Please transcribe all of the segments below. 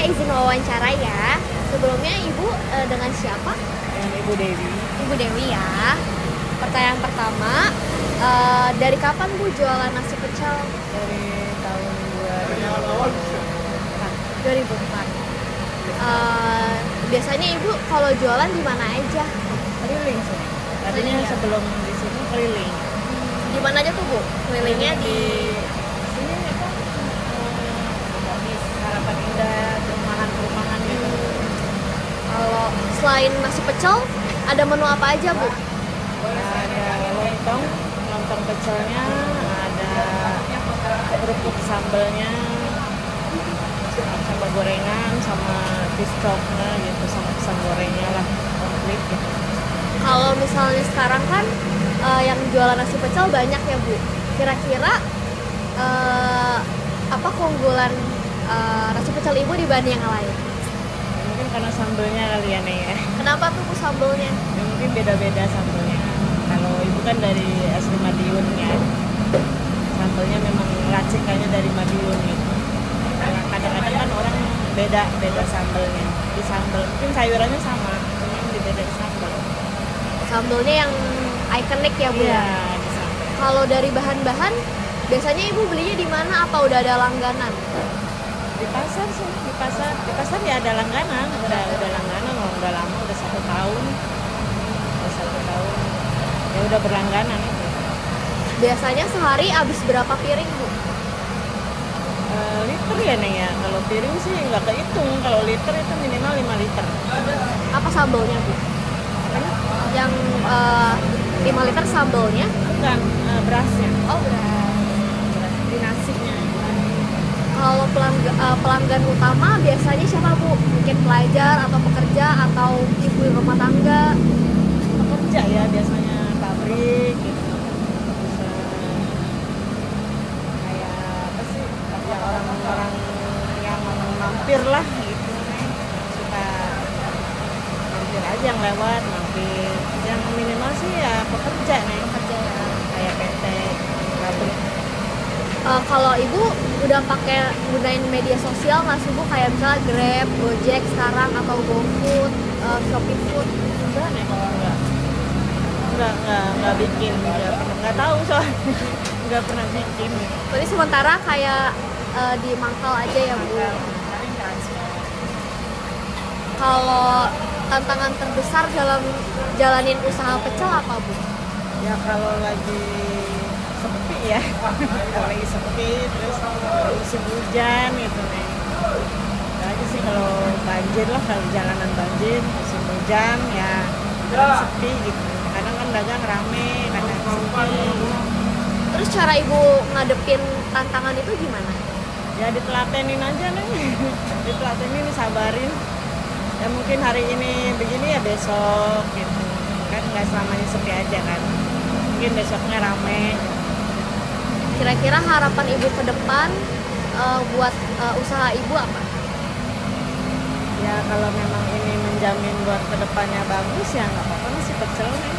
saya izin wawancara ya. Sebelumnya Ibu dengan siapa? Dengan Ibu Dewi. Ibu Dewi ya. Pertanyaan pertama, dari kapan Bu jualan nasi pecel? Dari tahun 2004. 2004. Biasanya Ibu kalau jualan di mana aja? Keliling sih. Tadinya Keliling ya? sebelum di sini keliling. Di mana aja tuh Bu? Kelilingnya di sini apa? Di Harapan Indah, perumahan-perumahan gitu. kalau selain nasi pecel, ada menu apa aja Bu? Ada lontong, lontong pecelnya, ada kerupuk sambelnya, sama gorengan, sama fish chopnya gitu, sama pisang gorengnya lah, komplit gitu. Kalau misalnya sekarang kan yang jualan nasi pecel banyak ya Bu. Kira-kira eh, apa keunggulan nasi pecel Ibu dibanding yang lain? Mungkin karena sambelnya kali ya nih ya. Kenapa tuh Bu sambelnya? Ya, mungkin beda-beda sambelnya. Kalau ibu kan dari asli Madiun ya, sambelnya memang racikannya dari Madiun gitu. Kadang-kadang kan orang beda sambelnya. Di sambel mungkin sayurannya sama, cuma yang beda di sambel. Sambelnya yang ikonik ya Bu Iya, ya. di sambel. Kalau dari bahan-bahan, biasanya Ibu belinya di mana? Apa udah ada langganan? Di pasar sih, di pasar ya ada langganan, udah langganan, udah lama, udah 1 tahun, ya udah berlangganan itu. Biasanya sehari habis berapa piring Bu? Liter ya nih ya, kalau piring sih nggak kehitung, kalau liter itu minimal 5 liter. Apa sambelnya Bu? Yang 5 liter sambelnya? Bukan, berasnya, Oh beras. di nasinya. Kalau pelanggan utama biasanya siapa Bu? Mungkin pelajar atau pekerja atau ibu rumah tangga? Pekerja ya biasanya, pabrik gitu. Terus kayak apa sih, ya orang-orang yang mampir lah gitu nih, suka mampir aja, yang lewat mampir. Yang minimal sih ya pekerja nih, Pekerja ya. kayak PT, pabrik. Kalau ibu udah gunain media sosial nggak sih Bu? Kayak misalnya Grab, Gojek sekarang atau GoFood, Shopee Food? Enggak nih kalau enggak bikin, nggak tahu soalnya. Nggak pernah bikin. Jadi sementara kayak di mangkal aja ya Bu. Paling transfer. Kalau tantangan terbesar dalam jalanin usaha pecel apa Bu? Ya kalau lagi sepi ya, kalau lagi sepi, terus musim hujan gitu nih. Itu aja sih, kalau banjir lah, kalau jalanan banjir, musim hujan ya sepi gitu. Kadang kan dagang rame, kadang sepi. Terus cara ibu ngadepin tantangan itu gimana? Ya ditelatenin aja nih, ditelatenin, disabarin. Ya mungkin hari ini begini ya besok gitu. Kan nggak selamanya sepi aja kan. Mungkin besoknya rame. Kira-kira harapan ibu ke depan buat usaha ibu apa? Ya kalau memang ini menjamin buat kedepannya bagus ya nggak apa-apa, masih pecel nih.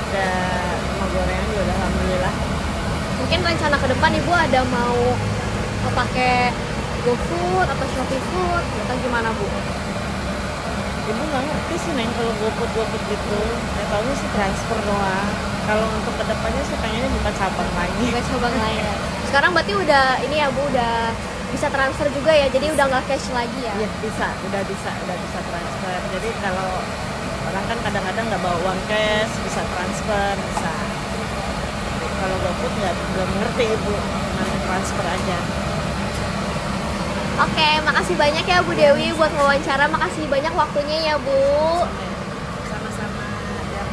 Udah sama gorengan juga udah alhamdulillah. Mungkin rencana ke depan ibu ada mau pakai GoFood atau Shopee Food atau gimana Bu? Ibu nggak ngerti sih Neng kalau GoFood gitu. Ya tahunya sih transfer doang. Kalau untuk kedepannya sih pengennya buka cabang lagi. Bukan cabang lain. Sekarang berarti udah ini ya Bu, udah bisa transfer juga ya, jadi udah nggak cash lagi ya? Iya udah bisa transfer. Jadi kalau orang kan kadang-kadang nggak bawa uang cash, bisa transfer, bisa. Kalau GoFood nggak, belum ngerti ibu, cuma transfer aja. Oke, makasih banyak ya Bu Dewi buat wawancara. Makasih banyak waktunya ya Bu. Sama-sama. Ya.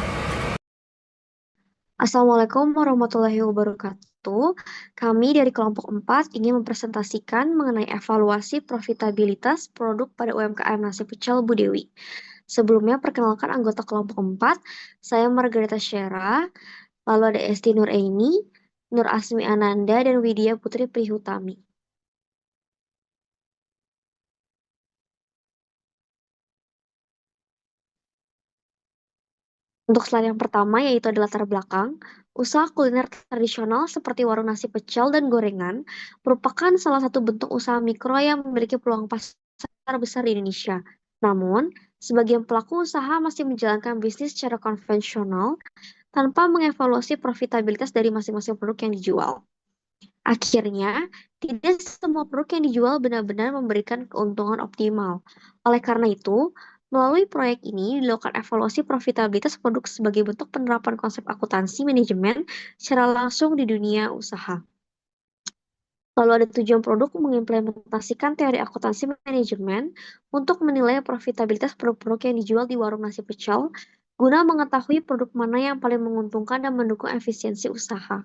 Assalamualaikum warahmatullahi wabarakatuh. Kami dari kelompok 4 ingin mempresentasikan mengenai evaluasi profitabilitas produk pada UMKM nasi pecel Bu Dewi. Sebelumnya perkenalkan anggota kelompok 4, saya Margareta Syera, lalu ada Esti Nuraini, Nur Asmi Ananda, dan Widya Putri Prihutami. Untuk slide yang pertama yaitu adalah latar belakang, usaha kuliner tradisional seperti warung nasi pecel dan gorengan merupakan salah satu bentuk usaha mikro yang memiliki peluang pasar besar di Indonesia. Namun, sebagian pelaku usaha masih menjalankan bisnis secara konvensional tanpa mengevaluasi profitabilitas dari masing-masing produk yang dijual. Akhirnya, tidak semua produk yang dijual benar-benar memberikan keuntungan optimal. Oleh karena itu, melalui proyek ini dilakukan evaluasi profitabilitas produk sebagai bentuk penerapan konsep akuntansi manajemen secara langsung di dunia usaha. Lalu ada tujuan produk mengimplementasikan teori akuntansi manajemen untuk menilai profitabilitas produk-produk yang dijual di warung nasi pecel, guna mengetahui produk mana yang paling menguntungkan dan mendukung efisiensi usaha.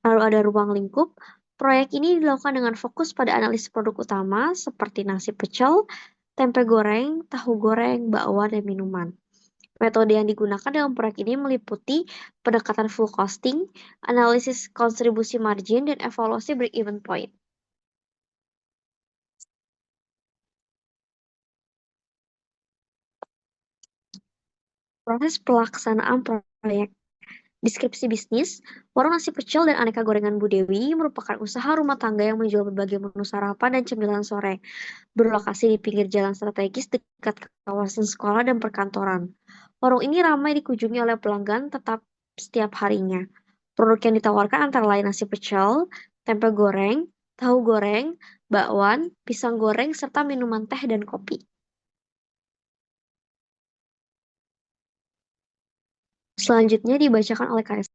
Lalu ada ruang lingkup. Proyek ini dilakukan dengan fokus pada analisis produk utama seperti nasi pecel, tempe goreng, tahu goreng, bakwan, dan minuman. Metode yang digunakan dalam proyek ini meliputi pendekatan full costing, analisis kontribusi margin, dan evaluasi break-even point. Proses pelaksanaan proyek. Deskripsi bisnis, warung nasi pecel dan aneka gorengan Bu Dewi merupakan usaha rumah tangga yang menjual berbagai menu sarapan dan cemilan sore, berlokasi di pinggir jalan strategis dekat kawasan sekolah dan perkantoran. Warung ini ramai dikunjungi oleh pelanggan tetap setiap harinya. Produk yang ditawarkan antara lain nasi pecel, tempe goreng, tahu goreng, bakwan, pisang goreng, serta minuman teh dan kopi. Selanjutnya dibacakan oleh KS.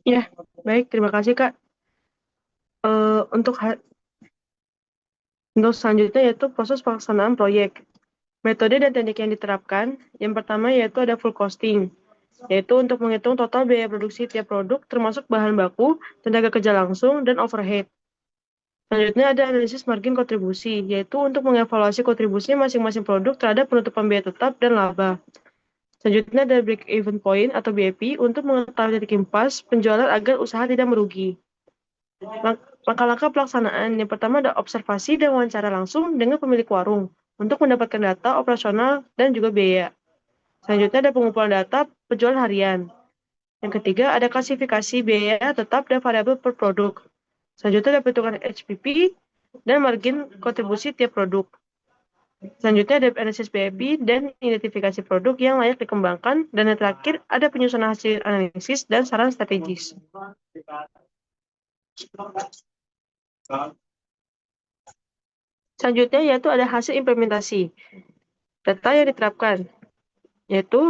Ya, baik. Terima kasih, Kak. Untuk selanjutnya yaitu proses pelaksanaan proyek. Metode dan teknik yang diterapkan, yang pertama yaitu ada full costing, yaitu untuk menghitung total biaya produksi tiap produk termasuk bahan baku, tenaga kerja langsung, dan overhead. Selanjutnya ada analisis margin kontribusi, yaitu untuk mengevaluasi kontribusi masing-masing produk terhadap penutupan biaya tetap dan laba. Selanjutnya ada break-even point atau BEP untuk mengetahui titik impas penjualan agar usaha tidak merugi. Langkah-langkah pelaksanaan, yang pertama ada observasi dan wawancara langsung dengan pemilik warung untuk mendapatkan data operasional dan juga biaya. Selanjutnya ada pengumpulan data penjualan harian. Yang ketiga ada klasifikasi biaya tetap dan variabel per produk. Selanjutnya ada perhitungan HPP dan margin kontribusi tiap produk. Selanjutnya ada analisis BEP dan identifikasi produk yang layak dikembangkan. Dan yang terakhir ada penyusunan hasil analisis dan saran strategis. Selanjutnya yaitu ada hasil implementasi. Data yang diterapkan yaitu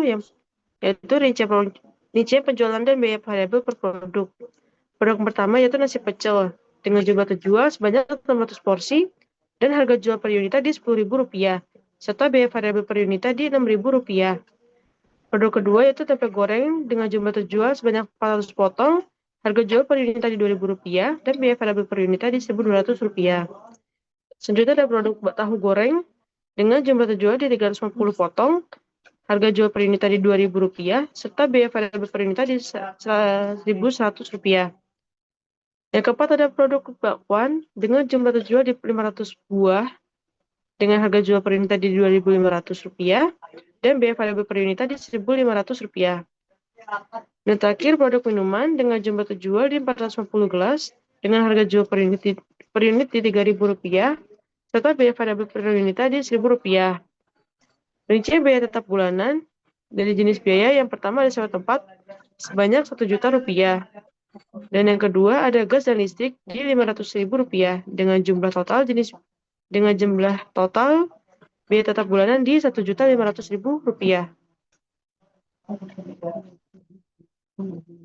rincian penjualan dan biaya variabel per produk. Produk pertama yaitu nasi pecel dengan jumlah terjual sebanyak 600 porsi dan harga jual per unitnya di Rp10.000 serta biaya variabel per unitnya di Rp6.000. Produk kedua yaitu tempe goreng dengan jumlah terjual sebanyak 400 potong, harga jual per unitnya di Rp2.000 dan biaya variabel per unitnya di Rp1.200. Selanjutnya ada produk tahu goreng dengan jumlah terjual di 350 potong, harga jual per unitnya di Rp2.000 serta biaya variabel per unitnya di Rp1.100. Yang keempat ada produk bakwan dengan jumlah terjual di 500 buah dengan harga jual per unitnya di Rp2.500 dan biaya variabel per unitnya di Rp1.500. Dan terakhir produk minuman dengan jumlah terjual di 450 gelas dengan harga jual per unit di Rp3.000 serta biaya variabel per unitnya di Rp1.000. Rincian biaya tetap bulanan dari jenis biaya yang pertama ada sewa tempat sebanyak Rp1.000.000 dan yang kedua ada gas dan listrik di Rp500.000 dengan jumlah total biaya tetap bulanan di Rp1.500.000.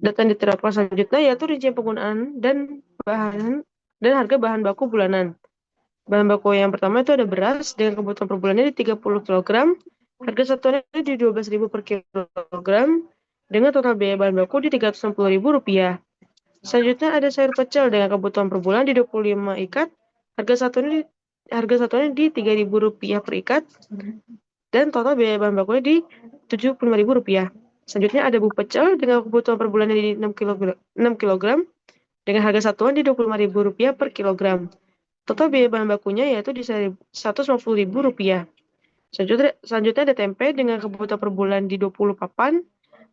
Data yang diterapkan selanjutnya yaitu rincian penggunaan dan harga bahan baku bulanan. Bahan baku yang pertama itu ada beras dengan kebutuhan per bulannya di 30 kg, harga satuannya di Rp12.000 per kilogram, dengan total biaya bahan baku di Rp360.000. Selanjutnya ada sayur pecel dengan kebutuhan per bulan di 25 ikat, harga satuannya di Rp3.000 per ikat, dan total biaya bahan bakunya di Rp75.000. Selanjutnya ada bumbu pecel dengan kebutuhan per bulannya di 6 kg, dengan harga satuan di Rp25.000 per kilogram. Total biaya bahan bakunya yaitu di Rp150.000. Selanjutnya ada tempe dengan kebutuhan per bulan di 20 papan,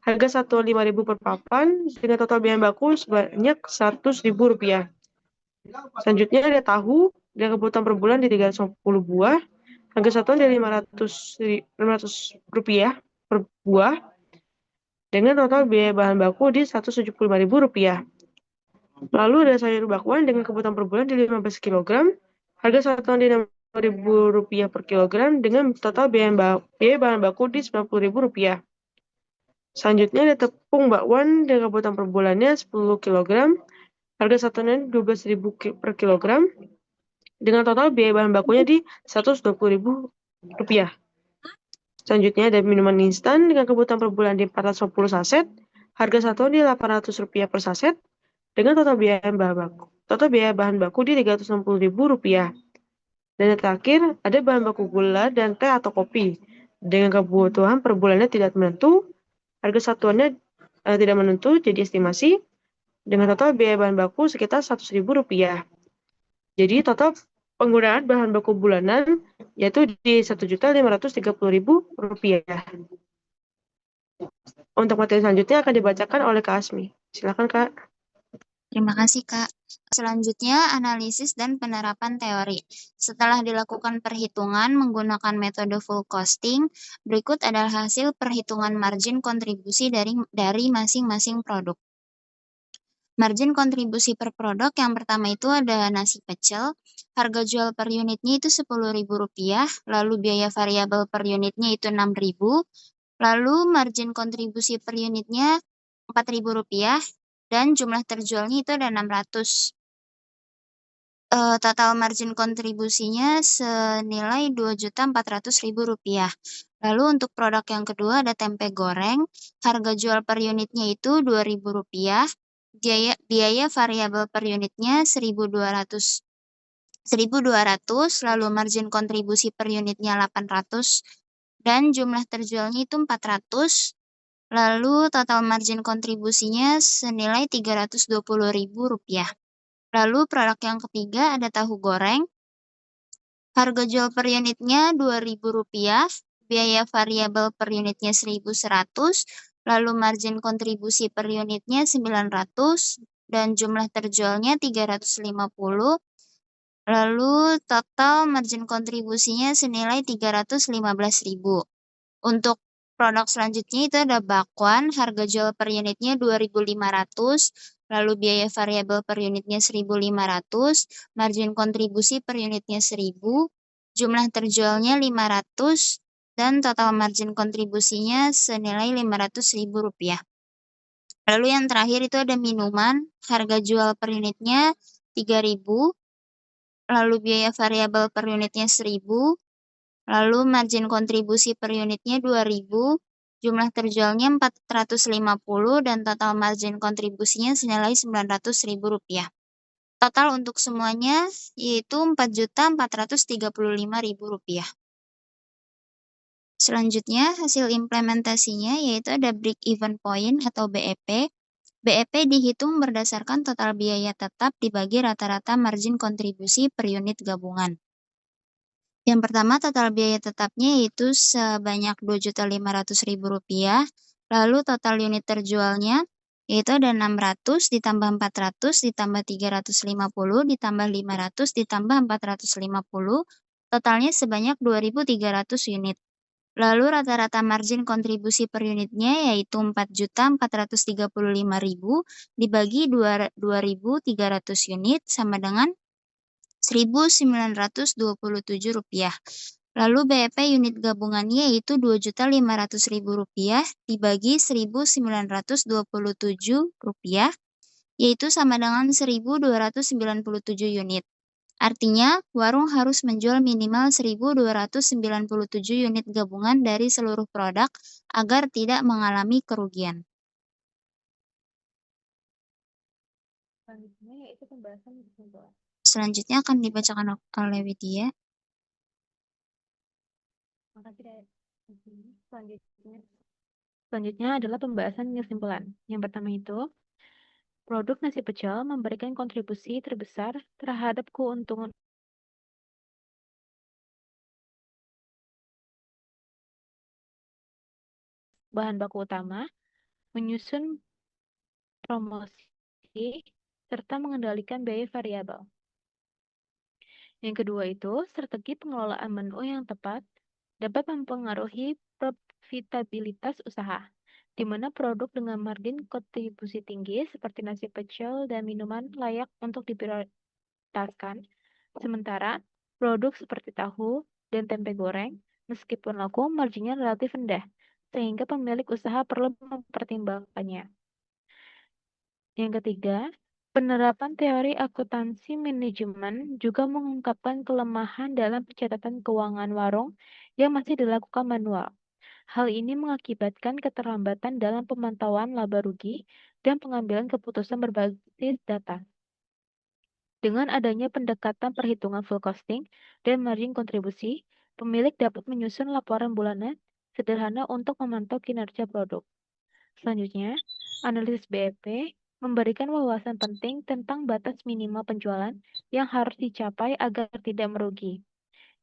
harga satuan Rp5.000 per papan, dengan total biaya baku sebanyak Rp100.000. Selanjutnya ada tahu dengan kebutuhan per bulan di 350 buah, harga satuan di 500 rupiah per buah, dengan total biaya bahan baku di Rp175.000. Lalu ada sayur bakwan dengan kebutuhan per bulan di 15 kg, harga satuan di Rp60.000 per kilogram, dengan total biaya bahan baku di Rp90.000. Selanjutnya ada tepung bakwan dengan kebutuhan per bulannya 10 kg, harga satuannya Rp12.000 per kilogram, dengan total biaya bahan bakunya di Rp120.000. Selanjutnya ada minuman instan dengan kebutuhan per bulan di 450 saset, harga satuan di Rp800 per saset, dengan total biaya bahan baku di Rp360.000. Dan yang terakhir, ada bahan baku gula dan teh atau kopi dengan kebutuhan per bulannya tidak menentu, harga satuannya tidak menentu, jadi estimasi, dengan total biaya bahan baku sekitar Rp100.000. Jadi total penggunaan bahan baku bulanan yaitu di Rp1.530.000. Untuk materi selanjutnya akan dibacakan oleh Kak Asmi. Silakan Kak. Terima kasih, Kak. Selanjutnya, analisis dan penerapan teori. Setelah dilakukan perhitungan menggunakan metode full costing, berikut adalah hasil perhitungan margin kontribusi dari masing-masing produk. Margin kontribusi per produk yang pertama itu ada nasi pecel. Harga jual per unitnya itu Rp10.000, lalu biaya variabel per unitnya itu Rp6.000, lalu margin kontribusi per unitnya Rp4.000, dan jumlah terjualnya itu ada 600. Total margin kontribusinya senilai Rp2.400.000. Lalu untuk produk yang kedua ada tempe goreng. Harga jual per unitnya itu Rp2.000. Biaya variabel per unitnya 1.200, lalu margin kontribusi per unitnya 800, dan jumlah terjualnya itu 400. Lalu total margin kontribusinya senilai Rp320.000. Lalu produk yang ketiga ada tahu goreng. Harga jual per unitnya Rp2.000, biaya variabel per unitnya 1.100, lalu margin kontribusi per unitnya 900, dan jumlah terjualnya 350. Lalu total margin kontribusinya senilai Rp315.000. Untuk produk selanjutnya itu ada bakwan, harga jual per unitnya Rp2.500, lalu biaya variabel per unitnya 1.500, margin kontribusi per unitnya 1.000, jumlah terjualnya 500, dan total margin kontribusinya senilai Rp500.000. Lalu yang terakhir itu ada minuman, harga jual per unitnya Rp3.000, lalu biaya variabel per unitnya 1.000, lalu margin kontribusi per unitnya Rp2.000, jumlah terjualnya 450, dan total margin kontribusinya senilai Rp900.000. Total untuk semuanya yaitu Rp4.435.000. Selanjutnya, hasil implementasinya yaitu ada break-even point atau BEP. BEP dihitung berdasarkan total biaya tetap dibagi rata-rata margin kontribusi per unit gabungan. Yang pertama, total biaya tetapnya yaitu sebanyak Rp2.500.000, lalu total unit terjualnya yaitu ada 600 ditambah 400 ditambah 350 ditambah 500 ditambah 450, totalnya sebanyak 2.300 unit. Lalu rata-rata margin kontribusi per unitnya yaitu Rp4.435.000 dibagi 2.300 unit sama dengan Rp1.927. Lalu BEP unit gabungannya yaitu Rp2.500.000 dibagi Rp1.927, yaitu sama dengan 1.297 unit. Artinya, warung harus menjual minimal 1.297 unit gabungan dari seluruh produk agar tidak mengalami kerugian. Selanjutnya akan dibacakan oleh Widya. Selanjutnya adalah pembahasan kesimpulan. Yang pertama itu, produk nasi pecel memberikan kontribusi terbesar terhadap keuntungan bahan baku utama, menyusun promosi, serta mengendalikan biaya variabel. Yang kedua itu, strategi pengelolaan menu yang tepat dapat mempengaruhi profitabilitas usaha, di mana produk dengan margin kontribusi tinggi seperti nasi pecel dan minuman layak untuk diprioritaskan. Sementara produk seperti tahu dan tempe goreng, meskipun laku, marginnya relatif rendah, sehingga pemilik usaha perlu mempertimbangkannya. Yang ketiga, penerapan teori akuntansi manajemen juga mengungkapkan kelemahan dalam pencatatan keuangan warung yang masih dilakukan manual. Hal ini mengakibatkan keterlambatan dalam pemantauan laba rugi dan pengambilan keputusan berbasis data. Dengan adanya pendekatan perhitungan full costing dan margin kontribusi, pemilik dapat menyusun laporan bulanan sederhana untuk memantau kinerja produk. Selanjutnya, analisis BEP memberikan wawasan penting tentang batas minimal penjualan yang harus dicapai agar tidak merugi.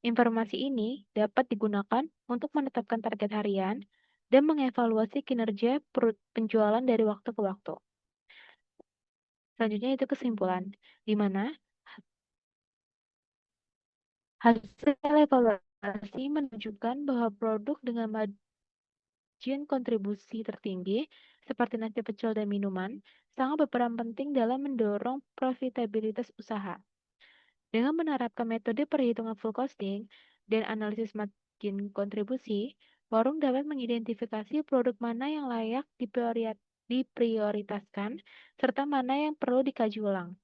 Informasi ini dapat digunakan untuk menetapkan target harian dan mengevaluasi kinerja penjualan dari waktu ke waktu. Selanjutnya itu kesimpulan, di mana hasil evaluasi menunjukkan bahwa produk dengan margin kontribusi tertinggi seperti nasi pecel dan minuman sangat berperan penting dalam mendorong profitabilitas usaha. Dengan menerapkan metode perhitungan full costing dan analisis margin kontribusi, warung dapat mengidentifikasi produk mana yang layak diprioritaskan serta mana yang perlu dikaji ulang.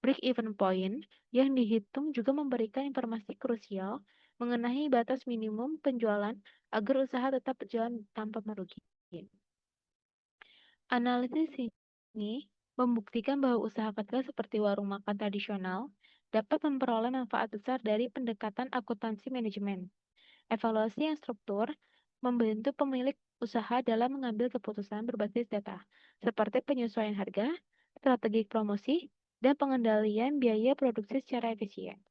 Break-even point yang dihitung juga memberikan informasi krusial mengenai batas minimum penjualan agar usaha tetap berjalan tanpa merugi. Analisis ini membuktikan bahwa usaha kecil seperti warung makan tradisional dapat memperoleh manfaat besar dari pendekatan akuntansi manajemen. Evaluasi yang struktur membantu pemilik usaha dalam mengambil keputusan berbasis data, seperti penyesuaian harga, strategi promosi, dan pengendalian biaya produksi secara efisien.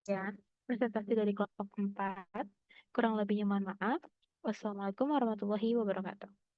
Ya, presentasi dari kelompok 4. Kurang lebihnya mohon maaf. Wassalamualaikum warahmatullahi wabarakatuh.